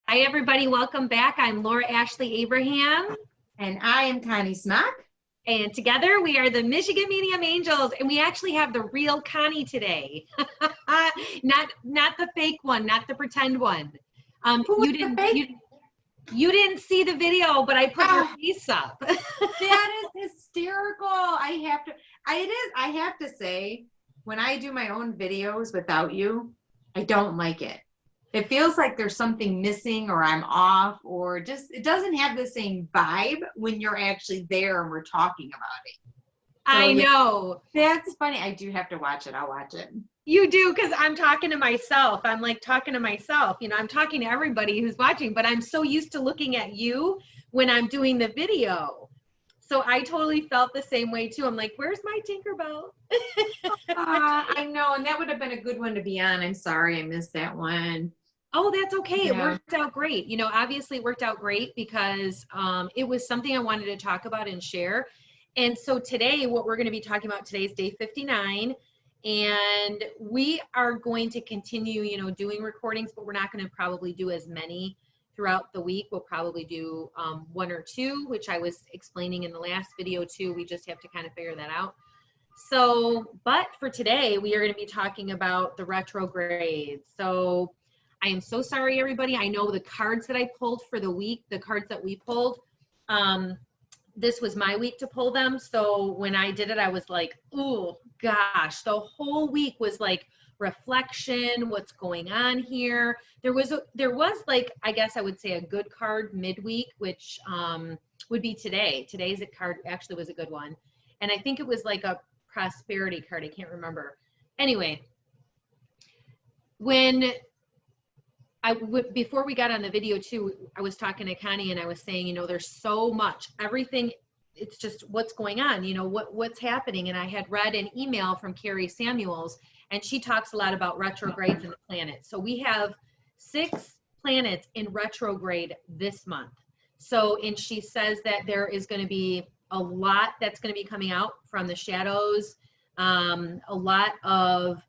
Hi, everybody. Welcome back. I'm Laura Ashley-Abraham. And I am Connie Smock. And together we are the Michigan Medium Angels. And we actually have the real Connie today. not the fake one, not the pretend one. You didn't see the video, but I put your face up. That is hysterical. I have to say, when I do my own videos without you, I don't like it. It feels like there's something missing or I'm off or just, it doesn't have the same vibe when you're actually there and we're talking about it. So, I know. That's funny. I do have to watch it. I'll watch it. You do, because I'm talking to myself. I'm like talking to myself. You know, I'm talking to everybody who's watching, but I'm so used to looking at you when I'm doing the video. So I totally felt the same way too. I'm like, where's my Tinkerbell? I know, and that would have been a good one to be on. I'm sorry I missed that one. Oh, that's okay. Yeah. It worked out great. You know, obviously it worked out great because it was something I wanted to talk about and share. And so today, what we're going to be talking about today is day 59. And we are going to continue, you know, doing recordings, but we're not going to probably do as many throughout the week. We'll probably do one or two, which I was explaining in the last video too. We just have to kind of figure that out. So, but for today, we are going to be talking about the retrogrades. So I am so sorry, everybody. I know the cards that I pulled for the week, the cards that we pulled, this was my week to pull them. So when I did it, I was like, oh gosh, the whole week was like reflection, what's going on here. There was like, I guess I would say a good card midweek, which would be today. Today's card actually was a good one. And I think it was like a prosperity card. I can't remember. Anyway, before we got on the video too, I was talking to Connie and I was saying, you know, there's so much, everything, it's just what's going on, you know, what's happening. And I had read an email from Carrie Samuels, and she talks a lot about retrogrades and the planets. So we have 6 planets in retrograde this month. So, and she says that there is going to be a lot that's going to be coming out from the shadows, a lot of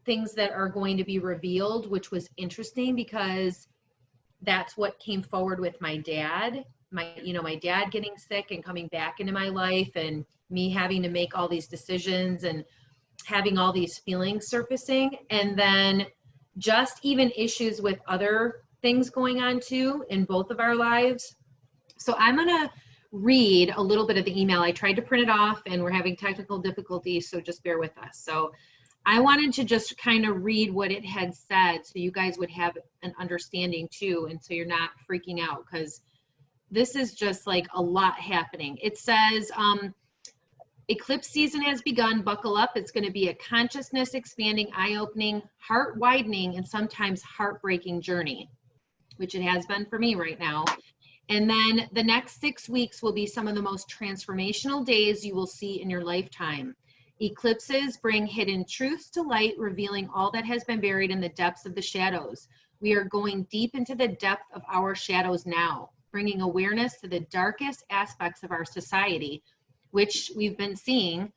things that are going to be revealed, which was interesting because that's what came forward with my dad. My dad getting sick and coming back into my life, and me having to make all these decisions and having all these feelings surfacing, and then just even issues with other things going on too in both of our lives. So I'm gonna read a little bit of the email. I tried to print it off and we're having technical difficulties, so just bear with us. So I wanted to just kind of read what it had said so you guys would have an understanding too, and so you're not freaking out, because this is just like a lot happening. It says, eclipse season has begun. Buckle up. It's going to be a consciousness expanding, eye-opening, heart widening, and sometimes heartbreaking journey, which it has been for me right now. And then the next 6 weeks will be some of the most transformational days you will see in your lifetime. Eclipses bring hidden truths to light, revealing all that has been buried in the depths of the shadows. We are going deep into the depth of our shadows now, bringing awareness to the darkest aspects of our society, which we've been seeing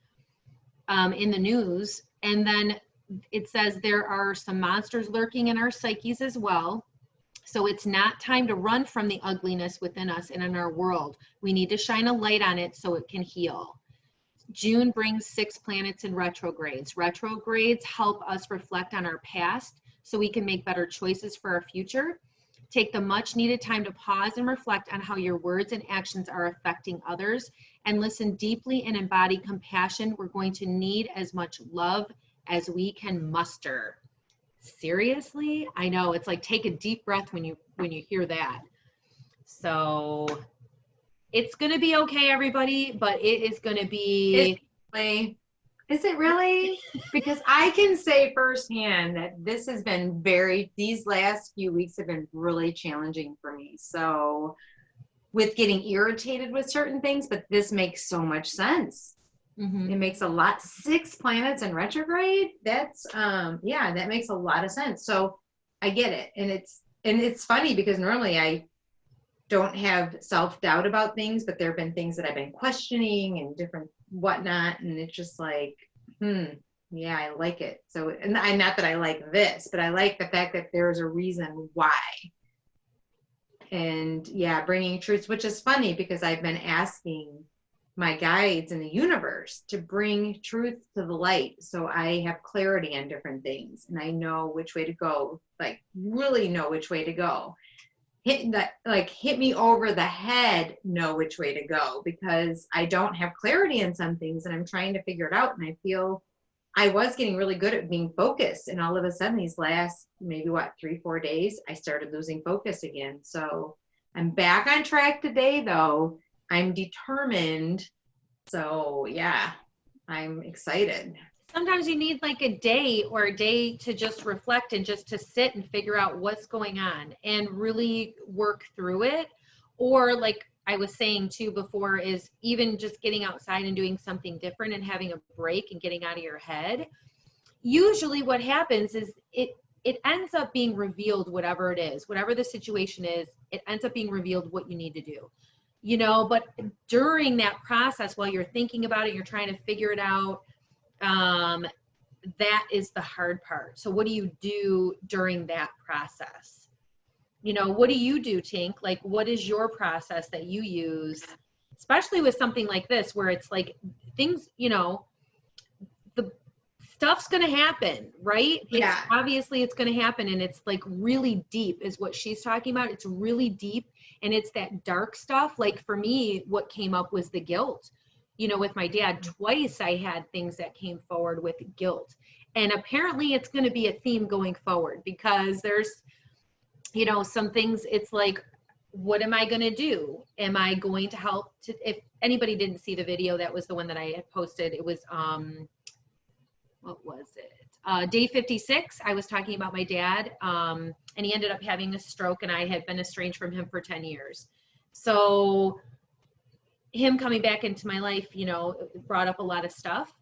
in the news. And then it says there are some monsters lurking in our psyches as well. So it's not time to run from the ugliness within us and in our world. We need to shine a light on it so it can heal. June brings 6 planets in retrogrades. Retrogrades help us reflect on our past so we can make better choices for our future. Take the much needed time to pause and reflect on how your words and actions are affecting others, and listen deeply and embody compassion. We're going to need as much love as we can muster. Seriously? I know, it's like take a deep breath when you hear that. So it's going to be okay, everybody, but it is going to be... Is it really? Because I can say firsthand that this has been these last few weeks have been really challenging for me. So with getting irritated with certain things, but this makes so much sense. Mm-hmm. It makes a lot. 6 planets in retrograde. That's, yeah, that makes a lot of sense. So I get it. And it's funny because normally I don't have self-doubt about things, but there have been things that I've been questioning and different whatnot, and it's just like, yeah, I like it. So, and not that I like this, but I like the fact that there's a reason why And yeah, bringing truths, which is funny because I've been asking my guides in the universe to bring truth to the light. So I have clarity on different things and I know which way to go, like really know which way to go. Hit me over the head, know which way to go, because I don't have clarity in some things and I'm trying to figure it out. And I feel I was getting really good at being focused. And all of a sudden these last maybe 3-4 days, I started losing focus again. So I'm back on track today though. I'm determined. So yeah, I'm excited. Sometimes you need like a day or a day to just reflect and just to sit and figure out what's going on and really work through it. Or like I was saying too before, is even just getting outside and doing something different and having a break and getting out of your head. Usually what happens is it ends up being revealed, whatever it is, whatever the situation is, it ends up being revealed what you need to do. You know, but during that process, while you're thinking about it, you're trying to figure it out, that is the hard part. So what do you do during that process? You know, what do you do, Tink? Like, what is your process that you use, especially with something like this, where it's like things, you know, the stuff's going to happen, right? Yeah. Obviously it's going to happen. And it's like really deep is what she's talking about. It's really deep. And it's that dark stuff. Like for me, what came up was the guilt. You know, with my dad, twice I had things that came forward with guilt. And apparently it's going to be a theme going forward because there's, you know, some things it's like, what am I going to do? Am I going to help? If anybody didn't see the video, that was the one that I had posted. It was, what was it? Day 56, I was talking about my dad, and he ended up having a stroke and I had been estranged from him for 10 years. So him coming back into my life, you know, brought up a lot of stuff.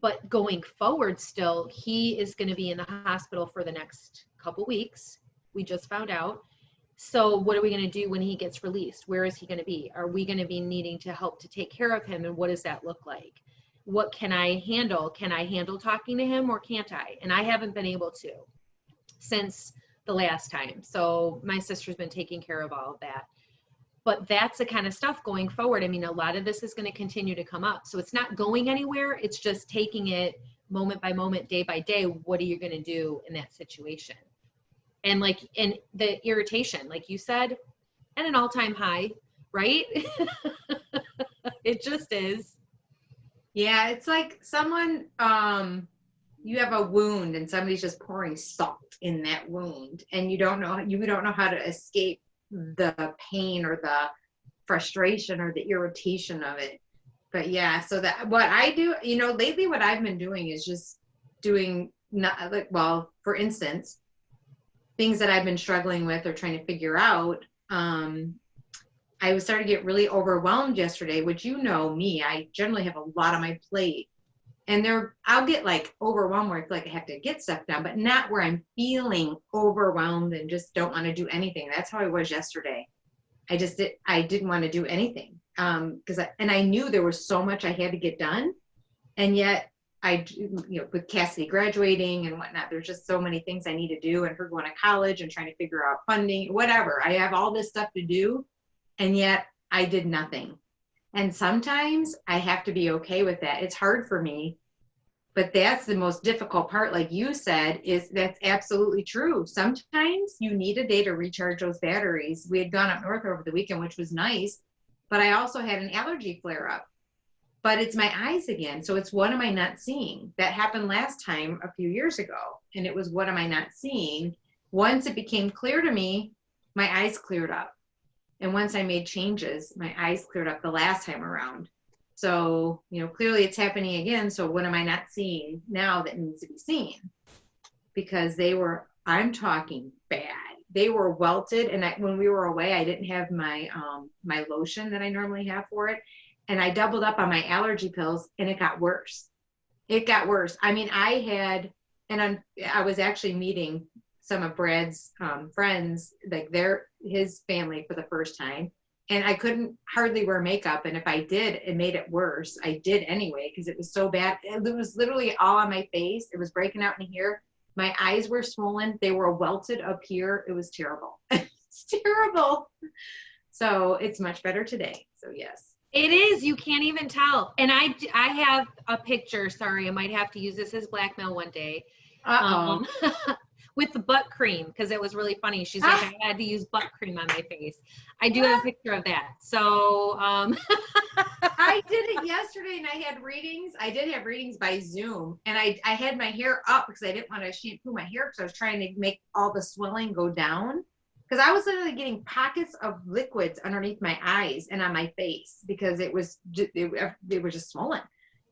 But going forward still, he is going to be in the hospital for the next couple weeks. We just found out. So what are we going to do when he gets released? Where is he going to be? Are we going to be needing to help to take care of him? And what does that look like? What can I handle? Can I handle talking to him or can't I? And I haven't been able to since the last time. So my sister's been taking care of all of that. But that's the kind of stuff going forward. I mean, a lot of this is going to continue to come up. So it's not going anywhere. It's just taking it moment by moment, day by day. What are you going to do in that situation? And like, and the irritation, like you said, at an all-time high, right? It just is. Yeah, it's like someone, you have a wound and somebody's just pouring salt in that wound and you don't know how to escape the pain or the frustration or the irritation of it. But yeah, so that what I do, you know, lately what I've been doing is just doing not like, well, for instance, things that I've been struggling with or trying to figure out. I was starting to get really overwhelmed yesterday, which, you know me, I generally have a lot on my plate. And I'll get like overwhelmed where I feel like I have to get stuff done, but not where I'm feeling overwhelmed and just don't want to do anything. That's how I was yesterday. I didn't want to do anything. Because I knew there was so much I had to get done. And yet with Cassidy graduating and whatnot, there's just so many things I need to do, and her going to college and trying to figure out funding, whatever. I have all this stuff to do. And yet I did nothing. And sometimes I have to be okay with that. It's hard for me, but that's the most difficult part. Like you said, that's absolutely true. Sometimes you need a day to recharge those batteries. We had gone up north over the weekend, which was nice, but I also had an allergy flare up, but it's my eyes again. So it's, what am I not seeing? That happened last time a few years ago. And it was, what am I not seeing? Once it became clear to me, my eyes cleared up. And once I made changes, my eyes cleared up the last time around. So, you know, clearly it's happening again. So what am I not seeing now that needs to be seen? Because I'm talking bad. They were welted. And when we were away, I didn't have my lotion that I normally have for it. And I doubled up on my allergy pills and it got worse. It got worse. I mean, I was actually meeting some of Brad's friends, like his family for the first time. And I couldn't hardly wear makeup. And if I did, it made it worse. I did anyway, because it was so bad. It was literally all on my face. It was breaking out in here. My eyes were swollen. They were welted up here. It was terrible. It's terrible. So it's much better today. So yes. It is. You can't even tell. And I have a picture. Sorry, I might have to use this as blackmail one day. With the butt cream, because it was really funny. She's like, I had to use butt cream on my face. I do have a picture of that. So I did it yesterday, and I had readings. I did have readings by Zoom, and I had my hair up because I didn't want to shampoo my hair because I was trying to make all the swelling go down. Because I was literally getting pockets of liquids underneath my eyes and on my face because it was just swollen.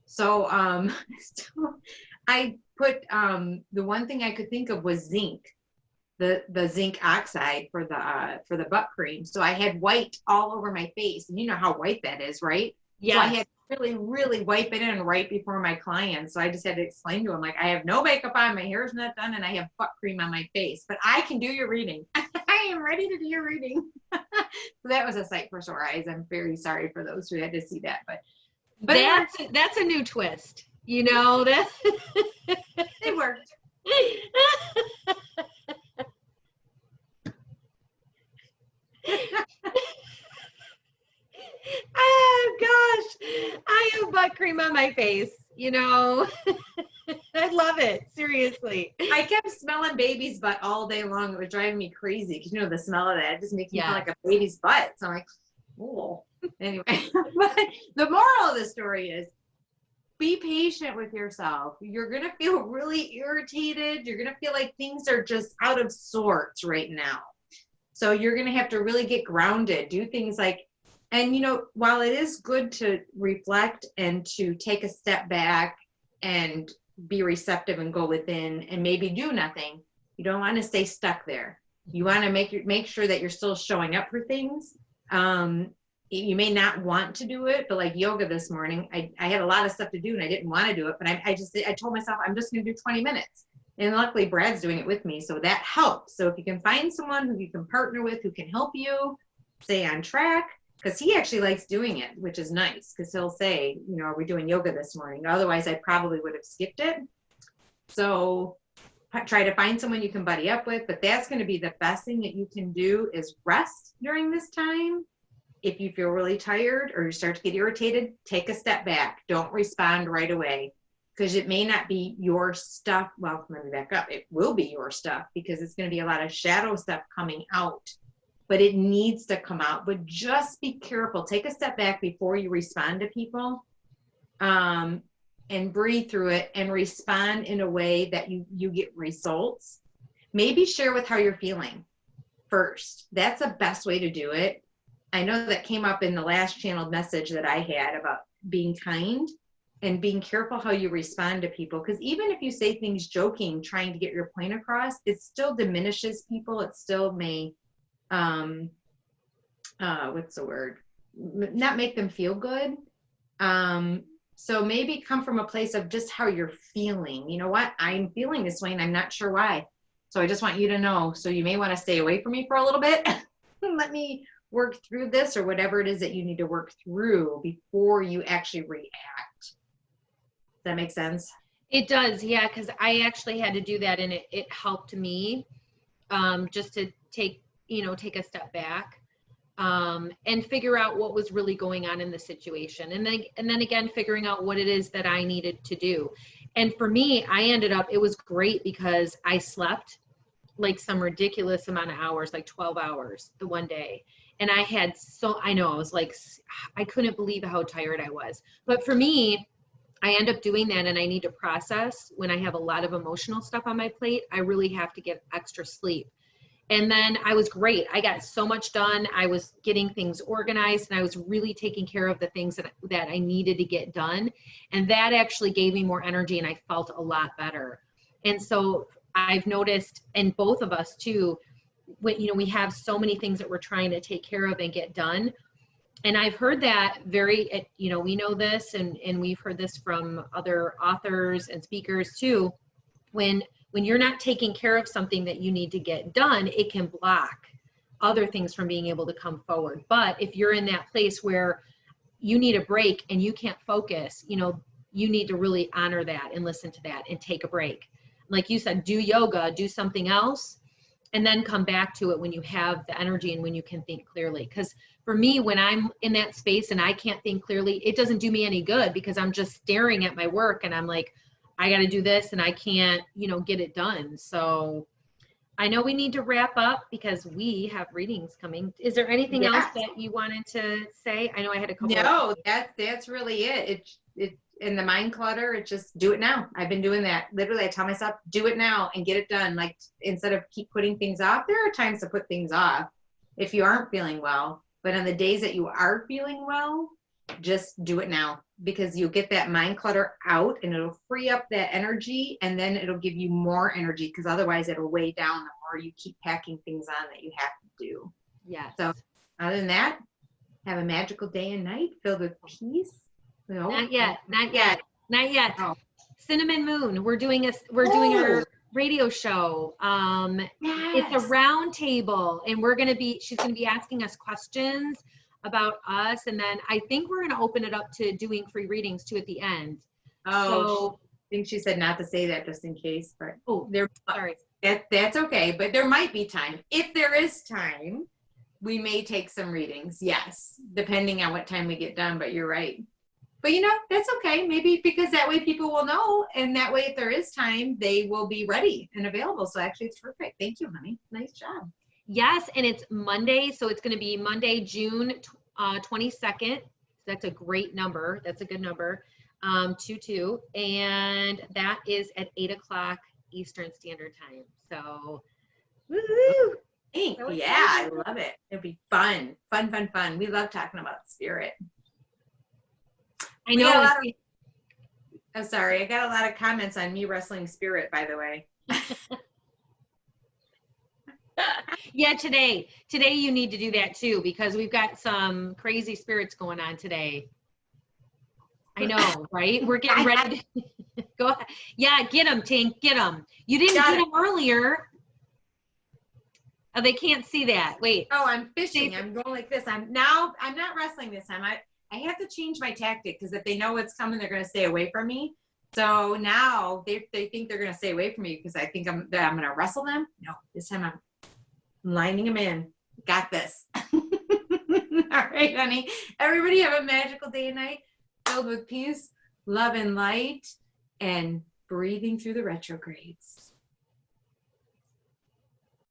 So I put the one thing I could think of was zinc, the zinc oxide for the butt cream. So I had white all over my face, and you know how white that is, right? Yeah. So I had to really, really wipe it in right before my clients. So I just had to explain to them, like, I have no makeup on, my hair's not done, and I have butt cream on my face, but I can do your reading. I am ready to do your reading. So that was a sight for sore eyes. I'm very sorry for those who had to see that, but that's a new twist. You know that it worked. Oh gosh, I have butt cream on my face. You know, I love it. Seriously. I kept smelling baby's butt all day long. It was driving me crazy because, you know, the smell of that just makes me feel like a baby's butt. So I'm like, oh. Anyway, but the moral of the story is be patient with yourself. You're going to feel really irritated. You're going to feel like things are just out of sorts right now. So you're going to have to really get grounded, do things like, and, you know, while it is good to reflect and to take a step back and be receptive and go within and maybe do nothing, you don't want to stay stuck there. You want to make sure that you're still showing up for things. You may not want to do it, but like yoga this morning, I had a lot of stuff to do and I didn't want to do it, but I told myself I'm just going to do 20 minutes. And luckily Brad's doing it with me. So that helps. So if you can find someone who you can partner with, who can help you stay on track, because he actually likes doing it, which is nice, because he'll say, you know, are we doing yoga this morning? Otherwise I probably would have skipped it. So try to find someone you can buddy up with, but that's going to be the best thing that you can do is rest during this time. If you feel really tired or you start to get irritated, take a step back. Don't respond right away, because it may not be your stuff. Well, let me back up. It will be your stuff because it's going to be a lot of shadow stuff coming out, but it needs to come out. But just be careful. Take a step back before you respond to people, and breathe through it and respond in a way that you get results. Maybe share with how you're feeling first. That's the best way to do it. I know that came up in the last channeled message that I had about being kind and being careful how you respond to people. Because even if you say things joking, trying to get your point across, it still diminishes people. It still may, what's the word? Not make them feel good. So maybe come from a place of just how you're feeling. You know what? I'm feeling this way and I'm not sure why. So I just want you to know. So you may want to stay away from me for a little bit. Let me work through this, or whatever it is that you need to work through before you actually react. Does that make sense? It does, yeah, because I actually had to do that, and it helped me just to take a step back and figure out what was really going on in the situation, and then again figuring out what it is that I needed to do. And for me, it was great because I slept like some ridiculous amount of hours, like 12 hours the one day. And I was like, I couldn't believe how tired I was. But for me, I end up doing that, and I need to process when I have a lot of emotional stuff on my plate. I really have to get extra sleep. And then I was great. I got so much done. I was getting things organized, and I was really taking care of the things that I needed to get done. And that actually gave me more energy, and I felt a lot better. And so I've noticed, and both of us too, we have so many things that we're trying to take care of and get done. And I've heard that we know this, and we've heard this from other authors and speakers too. When you're not taking care of something that you need to get done, it can block other things from being able to come forward. But if you're in that place where you need a break and you can't focus, you need to really honor that and listen to that and take a break. like you said, do yoga, do something else, and then come back to it when you have the energy and when you can think clearly. Because for me, when I'm in that space and I can't think clearly, it doesn't do me any good, because I'm just staring at my work and I'm like, I got to do this and I can't, get it done. So I know we need to wrap up because we have readings coming. Is there anything else that you wanted to say? I know I had a couple. No, that's really it. It in the mind clutter, it's just do it now. I've been doing that. Literally, I tell myself, do it now and get it done. Like, instead of keep putting things off. There are times to put things off if you aren't feeling well. But on the days that you are feeling well, just do it now, because you'll get that mind clutter out and it'll free up that energy, and then it'll give you more energy, because otherwise it'll weigh down the more you keep packing things on that you have to do. Yeah. So other than that, have a magical day and night filled with peace. No. Not yet. Oh. Cinnamon Moon. We're doing our radio show. It's a round table, and she's gonna be asking us questions about us, and then I think we're gonna open it up to doing free readings too at the end. So I think she said not to say that just in case, but sorry. That's okay, but there might be time. If there is time, we may take some readings, yes, depending on what time we get done, but you're right. But that's okay, maybe, because that way people will know, and that way if there is time, they will be ready and available. So actually it's perfect. Thank you, honey. Nice job. Yes, and it's Monday, so it's going to be Monday, June 22nd. That's a great number. That's a good number, 22, and that is at 8:00 Eastern Standard Time. So, woo-hoo! Yeah, I love it. It'll be fun. We love talking about spirit. I know. I'm sorry, I got a lot of comments on me wrestling spirit, by the way. Yeah, today you need to do that too, because we've got some crazy spirits going on today. I know, right? We're getting ready to go ahead. Yeah, get them, Tink, get them. You didn't get them earlier. Oh, they can't see that. Wait. Oh, I'm fishing. I'm going like this. I'm not wrestling this time. I have to change my tactic, because if they know what's coming, they're going to stay away from me. So now they think they're going to stay away from me because I think I'm going to wrestle them. No, this time I'm lining them in. Got this. All right, honey. Everybody have a magical day and night filled with peace, love, and light, and breathing through the retrogrades.